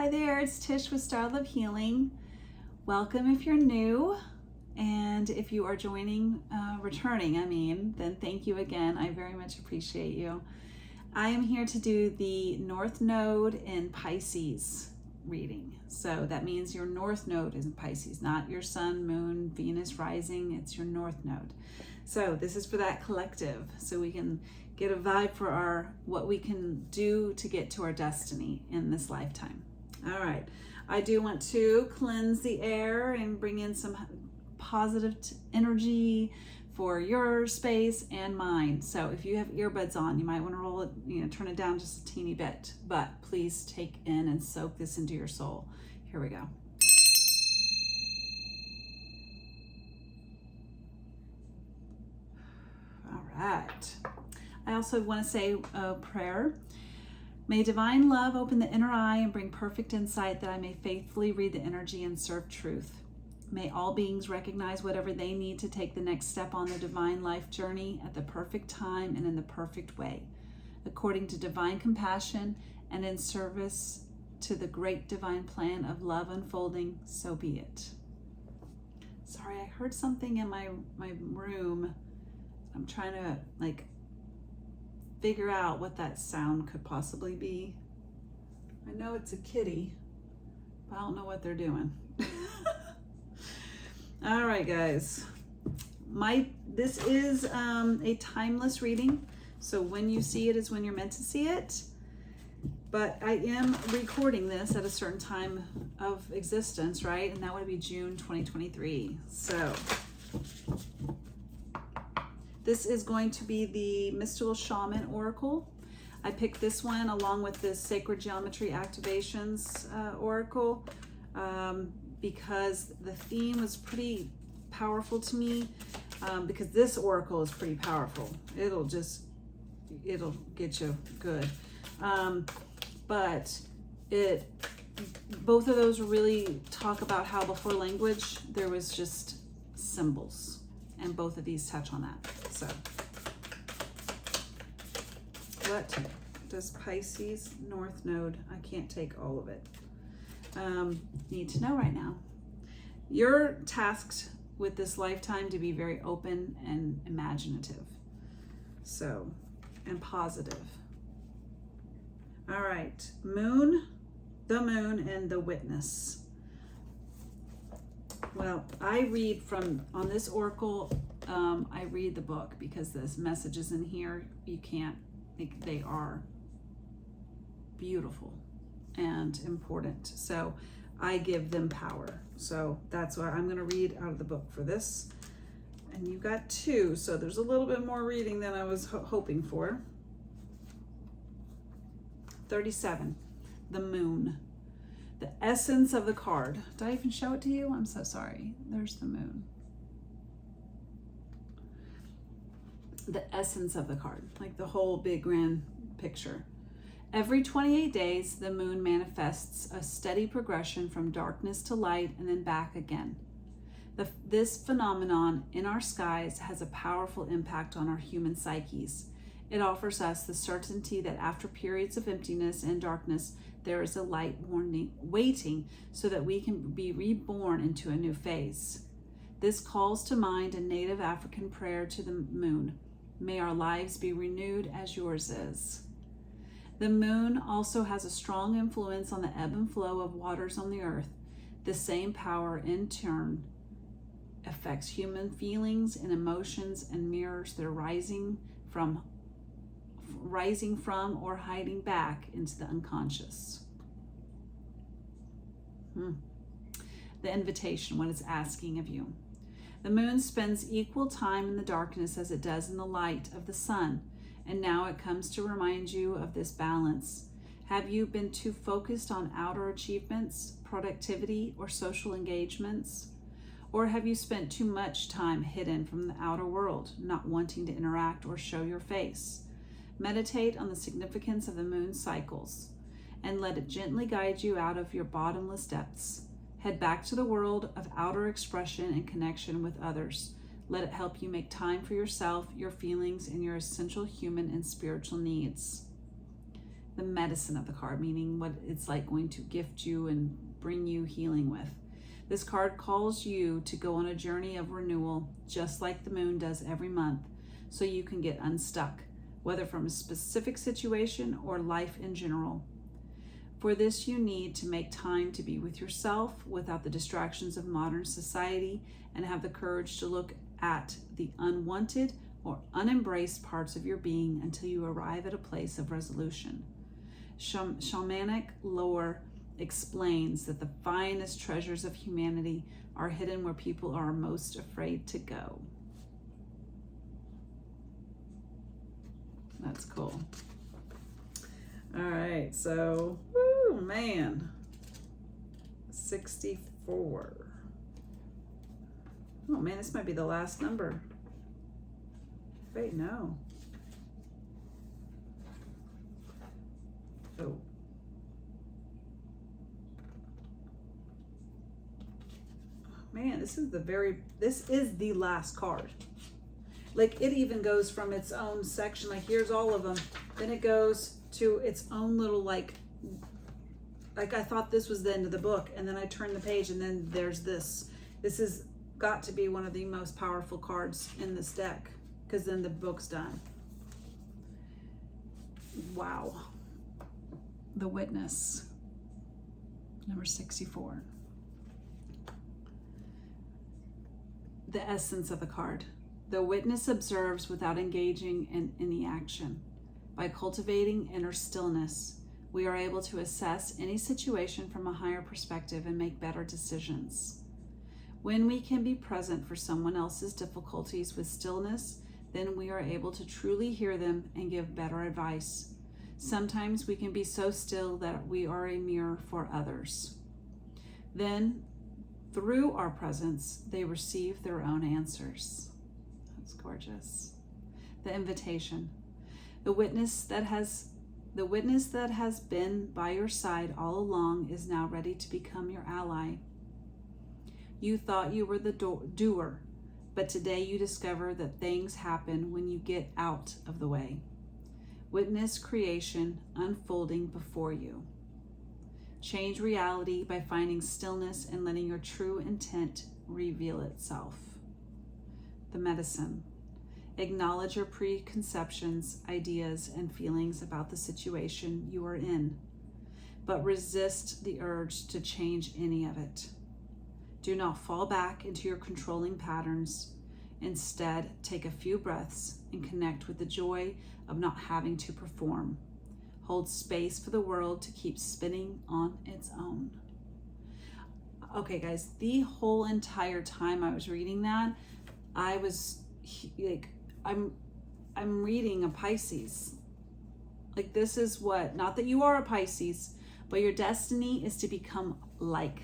Hi there, it's Tish with Star Love Healing. Welcome if you're new, and if you are returning, then thank you again. I very much appreciate you. I am here to do the North Node in Pisces reading. So that means your North Node is in Pisces, not your Sun, Moon, Venus rising. It's your North Node. So this is for that collective, so we can get a vibe for what we can do to get to our destiny in this lifetime. All right, I do want to cleanse the air and bring in some positive energy for your space and mine. So if you have earbuds on, you might want to roll it, turn it down just a teeny bit, but please take in and soak this into your soul. Here we go. All right. I also want to say a prayer. May divine love open the inner eye and bring perfect insight that I may faithfully read the energy and serve truth. May all beings recognize whatever they need to take the next step on their divine life journey at the perfect time and in the perfect way, according to divine compassion and in service to the great divine plan of love unfolding, so be it. Sorry, I heard something in my room. I'm trying to figure out what that sound could possibly be. I know it's a kitty, but I don't know what they're doing. All right, guys. This is a timeless reading, so when you see it is when you're meant to see it. But I am recording this at a certain time of existence, right? And that would be June 2023. So this is going to be the Mystical Shaman Oracle. I picked this one along with the Sacred Geometry Activations Oracle because the theme was pretty powerful to me, because this oracle is pretty powerful. It'll get you good. But both of those really talk about how before language, there was just symbols. And both of these touch on that. So, what does Pisces North Node, I can't take all of it, need to know right now? You're tasked with this lifetime to be very open and imaginative. So, and positive. All right, Moon, the Moon, and the Witness. Well, I read on this oracle, I read the book because this messages in here, they are beautiful and important. So I give them power. So that's why I'm going to read out of the book for this. And you got two, so there's a little bit more reading than I was hoping for. 37, the Moon. The essence of the card. Did I even show it to you? I'm so sorry. There's the Moon. The essence of the card, like the whole big grand picture. Every 28 days, the Moon manifests a steady progression from darkness to light and then back again. This phenomenon in our skies has a powerful impact on our human psyches. It offers us the certainty that after periods of emptiness and darkness, there is a light waiting so that we can be reborn into a new phase. This calls to mind a native African prayer to the Moon. May our lives be renewed as yours is. The Moon also has a strong influence on the ebb and flow of waters on the earth. The same power in turn affects human feelings and emotions and mirrors their rising from or hiding back into the unconscious. The invitation, what it's asking of you. The Moon spends equal time in the darkness as it does in the light of the sun, and now it comes to remind you of this balance. Have you been too focused on outer achievements, productivity, or social engagements? Or have you spent too much time hidden from the outer world, not wanting to interact or show your face? Meditate on the significance of the Moon's cycles and let it gently guide you out of your bottomless depths. Head back to the world of outer expression and connection with others. Let it help you make time for yourself, your feelings, and your essential human and spiritual needs. the medicine of the card, meaning what it's like going to gift you and bring you healing with. This card calls you to go on a journey of renewal, just like the moon does every month, so you can get unstuck, whether from a specific situation or life in general. For this, you need to make time to be with yourself without the distractions of modern society and have the courage to look at the unwanted or unembraced parts of your being until you arrive at a place of resolution. Shamanic lore explains that the finest treasures of humanity are hidden where people are most afraid to go. That's cool. All right, so, woo, man, 64. Oh man, this might be the last number. Wait, no. Oh. Man, this is the last card. Like, it even goes from its own section, like here's all of them. Then it goes to its own little, like I thought this was the end of the book, and then I turned the page and then there's this. This has got to be one of the most powerful cards in this deck, because then the book's done. Wow. The Witness, number 64. The essence of the card. The witness observes without engaging in any action. By cultivating inner stillness, we are able to assess any situation from a higher perspective and make better decisions. When we can be present for someone else's difficulties with stillness, then we are able to truly hear them and give better advice. Sometimes we can be so still that we are a mirror for others. Then, through our presence, they receive their own answers. That's gorgeous. The invitation. The witness that has been by your side all along is now ready to become your ally. You thought you were the doer, but today you discover that things happen when you get out of the way. Witness creation unfolding before you. Change reality by finding stillness and letting your true intent reveal itself. The medicine. Acknowledge your preconceptions, ideas, and feelings about the situation you are in, but resist the urge to change any of it. Do not fall back into your controlling patterns. Instead, take a few breaths and connect with the joy of not having to perform. Hold space for the world to keep spinning on its own. Okay, guys, the whole entire time I was reading that, I was like, I'm reading a Pisces. Like, this is what, not that you are a Pisces, but your destiny is to become like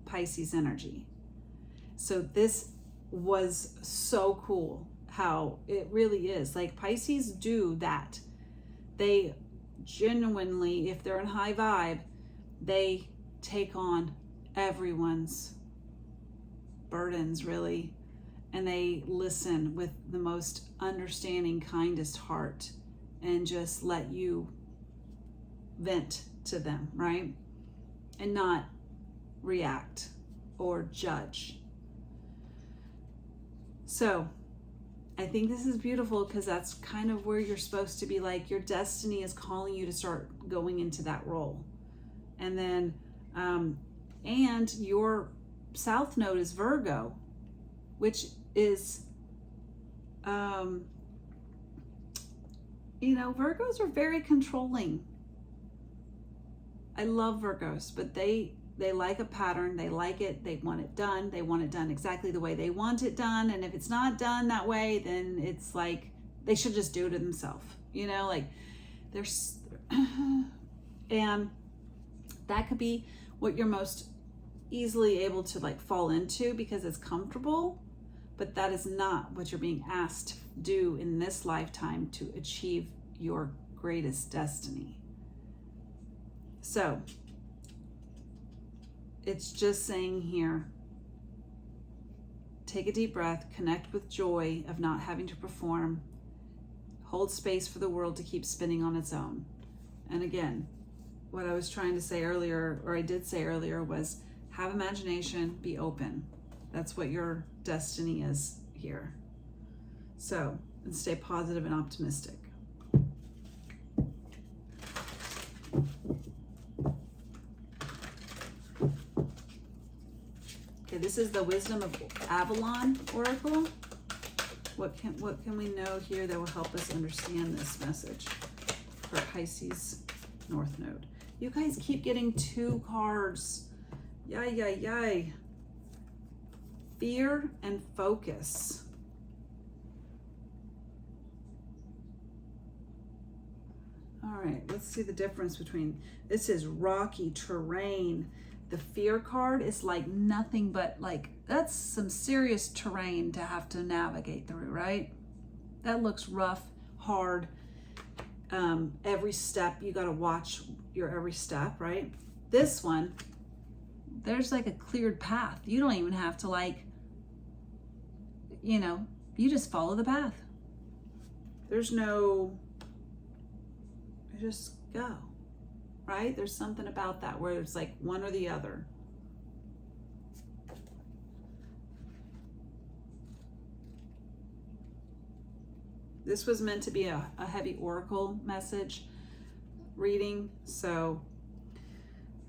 Pisces energy. So this was so cool how it really is. Like, Pisces do that. They genuinely, if they're in high vibe, they take on everyone's burdens, really. And they listen with the most understanding, kindest heart and just let you vent to them, right? And not react or judge. So I think this is beautiful because that's kind of where you're supposed to be. Like, your destiny is calling you to start going into that role. And then, and your South Node is Virgo, which is, Virgos are very controlling. I love Virgos, but they like a pattern. They like it. They want it done. They want it done exactly the way they want it done. And if it's not done that way, then it's like they should just do it themselves. Like there's, and that could be what you're most easily able to like fall into because it's comfortable, but that is not what you're being asked to do in this lifetime to achieve your greatest destiny. So it's just saying here, take a deep breath, connect with joy of not having to perform, Hold space for the world to keep spinning on its own. And again, what I was trying to say earlier, or I did say earlier, was have imagination, be open. That's what your destiny is here. So, and stay positive and optimistic. Okay, this is the Wisdom of Avalon Oracle. What can we know here that will help us understand this message for Pisces North Node? You guys keep getting 2 cards. Yay. Fear and focus. All right, let's see the difference between, this is rocky terrain. The fear card is like nothing but like, that's some serious terrain to have to navigate through, right? That looks rough, hard. Every step, you got to watch your every step, right? This one, there's like a cleared path. You don't even have to like, you just follow the path. There's no, you just go, right? There's something about that where it's like one or the other. This was meant to be a heavy oracle message reading. So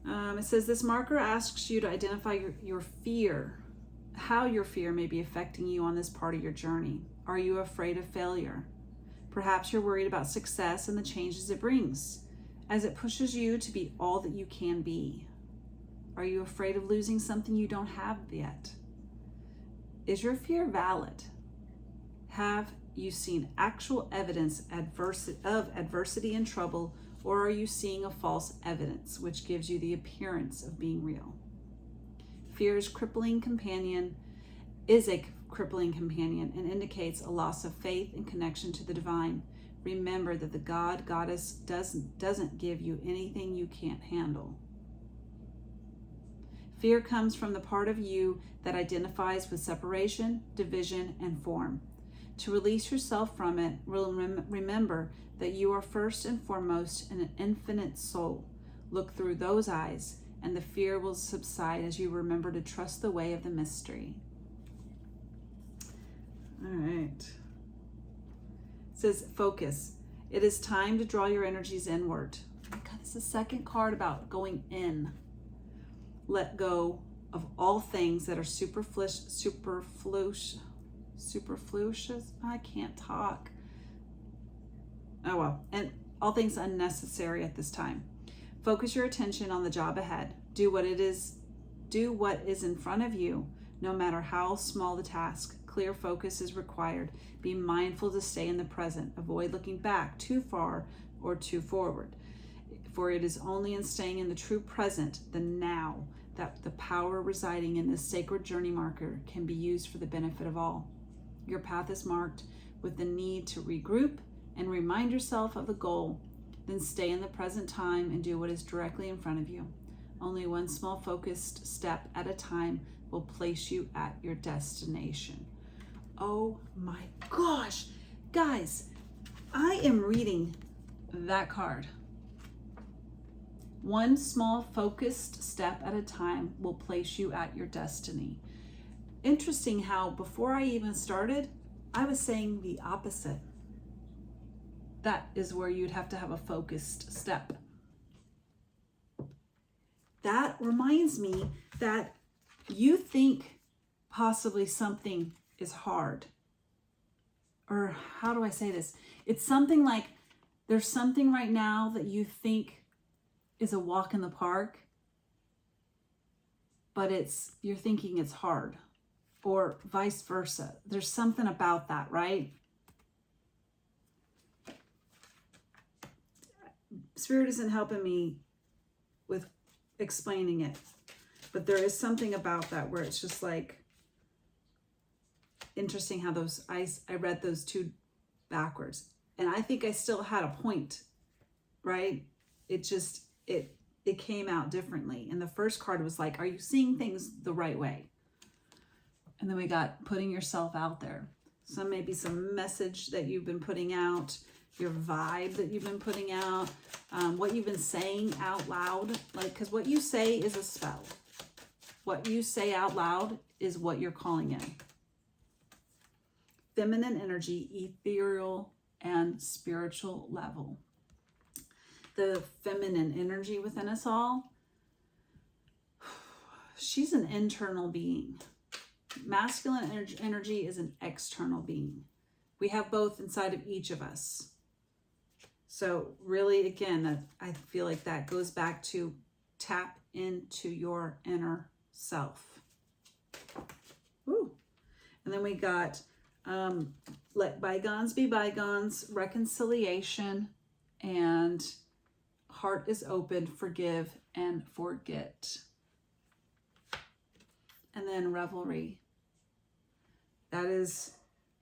it says this marker asks you to identify your fear, how your fear may be affecting you on this part of your journey. Are you afraid of failure? Perhaps you're worried about success and the changes it brings, as it pushes you to be all that you can be. Are you afraid of losing something you don't have yet? Is your fear valid? Have you seen actual evidence of adversity and trouble, or are you seeing a false evidence which gives you the appearance of being real? Fear is a crippling companion and indicates a loss of faith and connection to the divine. Remember that the goddess doesn't give you anything you can't handle. Fear comes from the part of you that identifies with separation, division, and form. To release yourself from it, remember that you are first and foremost an infinite soul. Look through those eyes, and the fear will subside as you remember to trust the way of the mystery. All right. It says focus. It is time to draw your energies inward. Oh my God, this is the second card about going in. Let go of all things that are superfluous. I can't talk. Oh well, and all things unnecessary at this time. Focus your attention on the job ahead. Do what is in front of you, no matter how small the task. Clear focus is required. Be mindful to stay in the present. Avoid looking back too far or too forward. For it is only in staying in the true present, the now, that the power residing in this sacred journey marker can be used for the benefit of all. Your path is marked with the need to regroup and remind yourself of the goal. Then stay in the present time and do what is directly in front of you. Only one small focused step at a time will place you at your destination. Oh my gosh, guys, I am reading that card. One small focused step at a time will place you at your destiny. Interesting how before I even started, I was saying the opposite. That is where you'd have to have a focused step. That reminds me that you think possibly something is hard. Or how do I say this? It's something like there's something right now that you think is a walk in the park, but you're thinking it's hard, or vice versa. There's something about that, right? Spirit isn't helping me with explaining it, but there is something about that where it's just like interesting how I read those two backwards, and I think I still had a point, right? It came out differently. And the first card was like, are you seeing things the right way? And then we got putting yourself out there. Maybe some message that you've been putting out, your vibe that you've been putting out, what you've been saying out loud. Like, because what you say is a spell. What you say out loud is what you're calling in. Feminine energy, ethereal and spiritual level. The feminine energy within us all, she's an internal being. Masculine energy is an external being. We have both inside of each of us. So really, again, I feel like that goes back to tap into your inner self. Ooh. And then we got let bygones be bygones, reconciliation, and heart is open, forgive and forget. And then revelry. That is,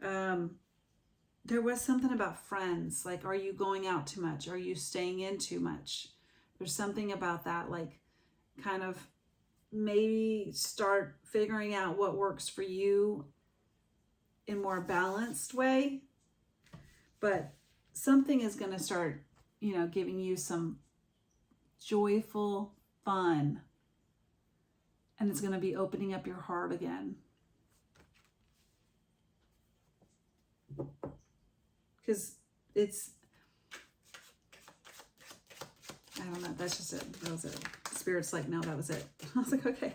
there was something about friends. Like, are you going out too much? Are you staying in too much? There's something about that, like, kind of maybe start figuring out what works for you in a more balanced way. But something is going to start, giving you some joyful fun. And it's going to be opening up your heart again. Because it's, I don't know, that's just it. That was it. Spirit's like, no, that was it. I was like, okay.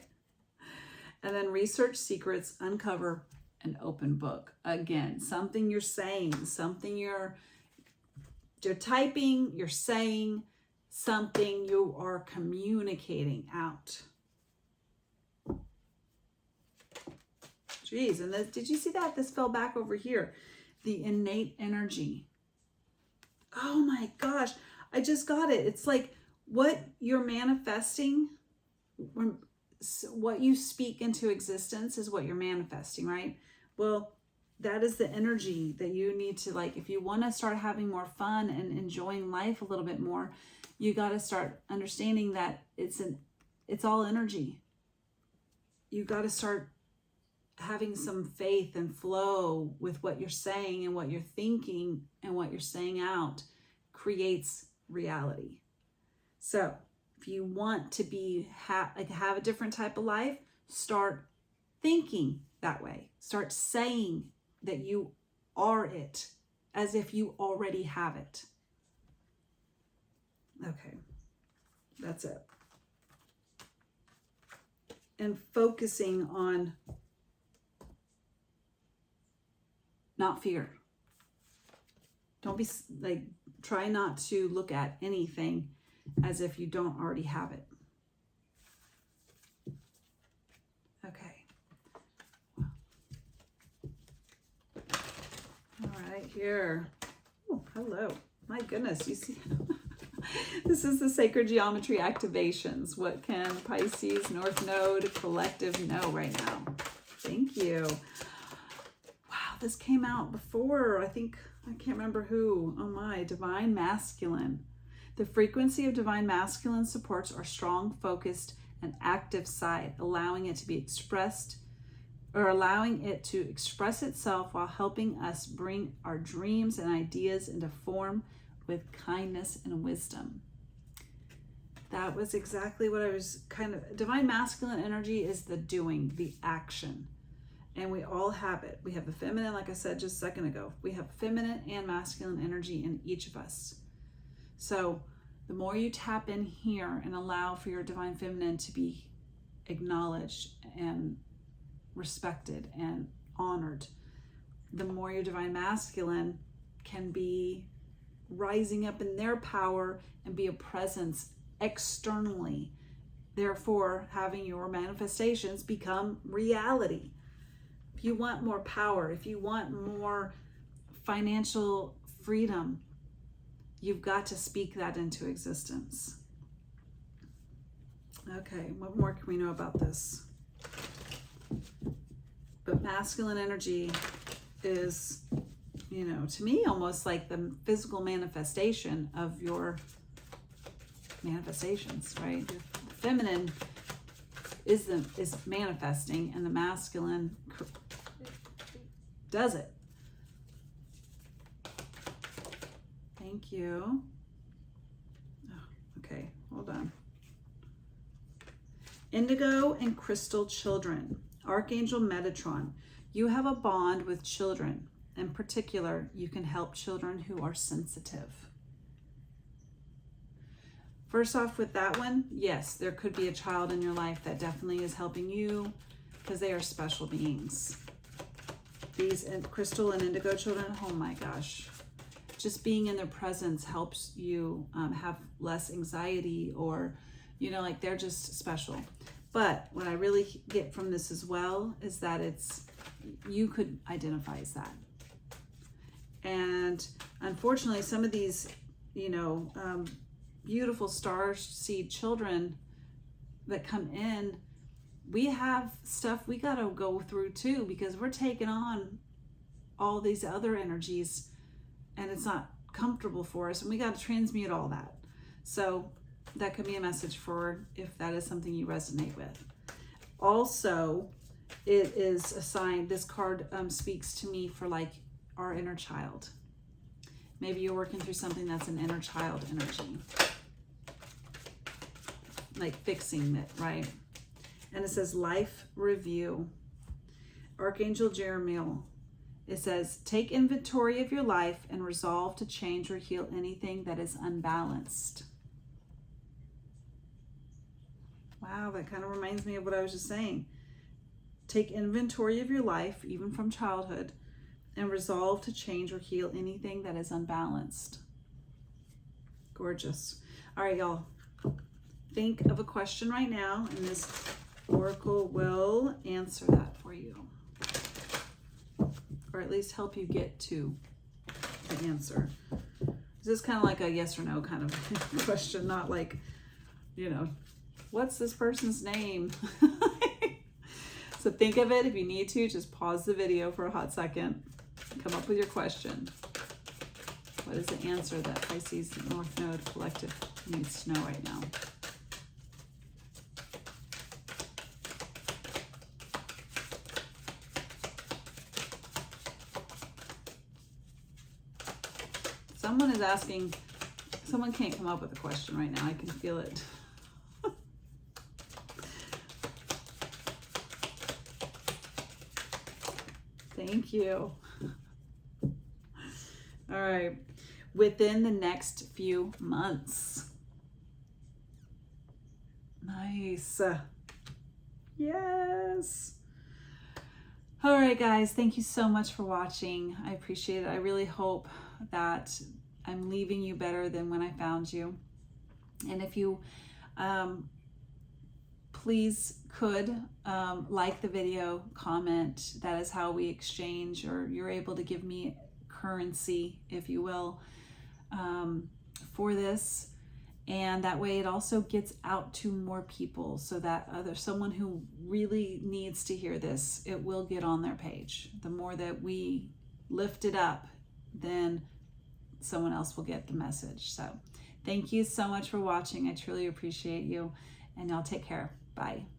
And then research secrets, uncover an open book. Again, something you're saying, something you're typing, you're saying, something you are communicating out. Jeez, and did you see that? This fell back over here. The innate energy. Oh my gosh, I just got it. It's like what you're manifesting, what you speak into existence is what you're manifesting, right? Well, that is the energy that you need to, like, if you want to start having more fun and enjoying life a little bit more, you got to start understanding that it's all energy. You got to start having some faith and flow with what you're saying, and what you're thinking and what you're saying out creates reality. So if you want to have a different type of life, start thinking that way. Start saying that you are it as if you already have it. Okay, that's it. And focusing on not fear. Don't be like, try not to look at anything as if you don't already have it. Okay. All right, here. Oh, hello. My goodness, you see, this is the sacred geometry activations. What can Pisces, North Node, Collective know right now? Thank you. This came out before, I can't remember who. Oh my, Divine Masculine. The frequency of Divine Masculine supports our strong, focused, and active side, allowing it to express itself while helping us bring our dreams and ideas into form with kindness and wisdom. That was exactly what I was Divine Masculine energy is the doing, the action. And we all have it. We have the feminine, like I said just a second ago. We have feminine and masculine energy in each of us. So the more you tap in here and allow for your divine feminine to be acknowledged and respected and honored, the more your divine masculine can be rising up in their power and be a presence externally. Therefore, having your manifestations become reality. If you want more power, if you want more financial freedom, you've got to speak that into existence. Okay, what more can we know about this? But masculine energy is, to me, almost like the physical manifestation of your manifestations, right? The feminine is manifesting, and the masculine does it. Thank you. Oh, okay, hold on. Indigo and crystal children. Archangel Metatron. You have a bond with children. In particular, you can help children who are sensitive. First off with that one, yes, there could be a child in your life that definitely is helping you because they are special beings. These crystal and indigo children, oh my gosh. Just being in their presence helps you have less anxiety, or, you know, like they're just special. But what I really get from this as well is that you could identify as that. And unfortunately, some of these, you know, beautiful star seed children that come in, we have stuff we got to go through too, because we're taking on all these other energies and it's not comfortable for us, and we got to transmute all that. So that could be a message for if that is something you resonate with. Also, it is a sign, this card speaks to me for like our inner child. Maybe you're working through something that's an inner child energy, like fixing it, right? And it says life review. Archangel Jeremiel. It says, take inventory of your life and resolve to change or heal anything that is unbalanced. Wow, that kind of reminds me of what I was just saying. Take inventory of your life, even from childhood, and resolve to change or heal anything that is unbalanced. Gorgeous. All right, y'all. Think of a question right now, and this oracle will answer that for you. Or at least help you get to the answer. This is kind of like a yes or no kind of question, not like, you know, what's this person's name? So think of it. If you need to, just pause the video for a hot second. Come up with your question. What is the answer that Pisces North Node Collective needs to know right now? Someone is asking, someone can't come up with a question right now. I can feel it. Thank you. All right. Within the next few months. Nice. Yes. All right, guys. Thank you so much for watching. I appreciate it. I really hope that I'm leaving you better than when I found you. And if you please could like the video, comment. That is how we exchange, or you're able to give me currency, if you will, for this. And that way it also gets out to more people, so that someone who really needs to hear this, it will get on their page. The more that we lift it up, then someone else will get the message. So thank you so much for watching. I truly appreciate you, and y'all take care. Bye.